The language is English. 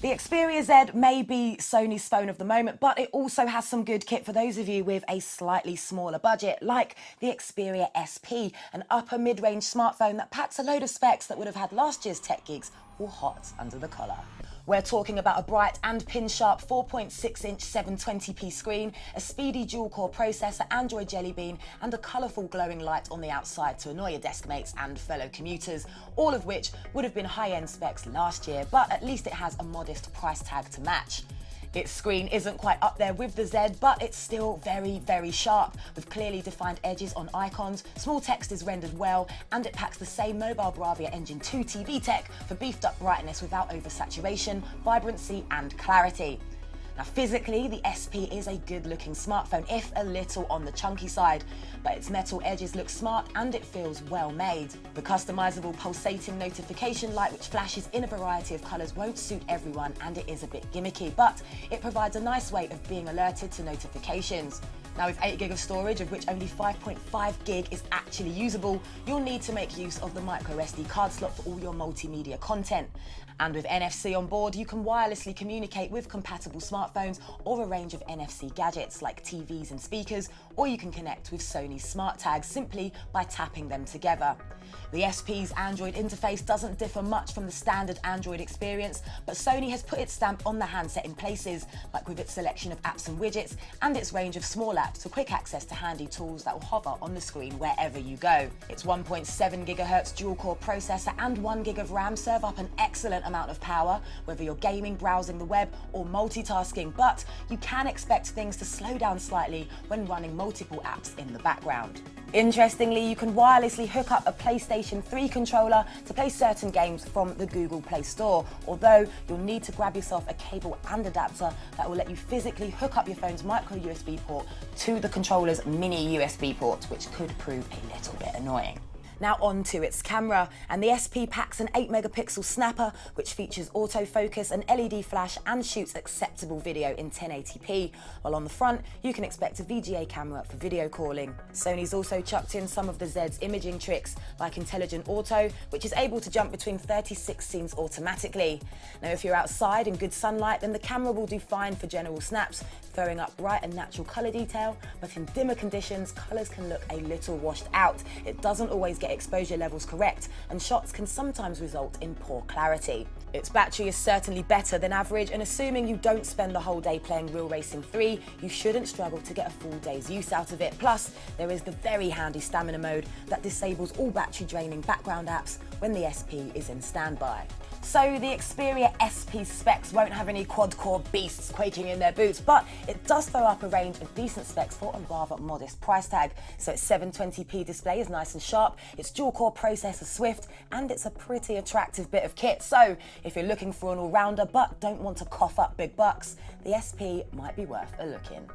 The Xperia Z may be Sony's phone of the moment, but it also has some good kit for those of you with a slightly smaller budget, like the Xperia SP, an upper mid-range smartphone that packs a load of specs that would have had last year's tech geeks all hot under the collar. We're talking about a bright and pin-sharp 4.6-inch 720p screen, a speedy dual-core processor, Android Jelly Bean, and a colourful glowing light on the outside to annoy your desk mates and fellow commuters, all of which would have been high-end specs last year, but at least it has a modest price tag to match. Its screen isn't quite up there with the Z, but it's still very, very sharp, with clearly defined edges on icons, small text is rendered well, and it packs the same Mobile Bravia Engine 2 TV tech for beefed up brightness without oversaturation, vibrancy, and clarity. Now, physically, the SP is a good-looking smartphone, if a little on the chunky side, but its metal edges look smart and it feels well made. The customizable pulsating notification light, which flashes in a variety of colours, won't suit everyone and it is a bit gimmicky, but it provides a nice way of being alerted to notifications. Now, with 8GB of storage, of which only 5.5GB is actually usable, you'll need to make use of the microSD card slot for all your multimedia content. And with NFC on board, you can wirelessly communicate with compatible smartphones or a range of NFC gadgets like TVs and speakers, or you can connect with Sony's smart tags simply by tapping them together. The SP's Android interface doesn't differ much from the standard Android experience, but Sony has put its stamp on the handset in places, like with its selection of apps and widgets and its range of small apps for quick access to handy tools that will hover on the screen wherever you go. Its 1.7 GHz dual-core processor and 1GB of RAM serve up an excellent amount of power, whether you're gaming, browsing the web, or multitasking, but you can expect things to slow down slightly when running multiple apps in the background. Interestingly, you can wirelessly hook up a PlayStation 3 controller to play certain games from the Google Play Store, although you'll need to grab yourself a cable and adapter that will let you physically hook up your phone's micro USB port to the controller's mini USB port, which could prove a little bit annoying. Now on to its camera, and the SP packs an 8MP snapper which features autofocus, an LED flash and shoots acceptable video in 1080p, while on the front you can expect a VGA camera for video calling. Sony's also chucked in some of the Z's imaging tricks, like Intelligent Auto, which is able to jump between 36 scenes automatically. Now if you're outside in good sunlight, then the camera will do fine for general snaps, throwing up bright and natural colour detail, but in dimmer conditions, colours can look a little washed out. It doesn't always get exposure levels correct, and shots can sometimes result in poor clarity. Its battery is certainly better than average, and assuming you don't spend the whole day playing Real Racing 3, you shouldn't struggle to get a full day's use out of it. Plus, there is the very handy stamina mode that disables all battery draining background apps when the SP is in standby. So the Xperia SP specs won't have any quad-core beasts quaking in their boots, but it does throw up a range of decent specs for a rather modest price tag. So its 720p display is nice and sharp, its dual-core processor swift, and it's a pretty attractive bit of kit. So if you're looking for an all-rounder but don't want to cough up big bucks, the SP might be worth a look in.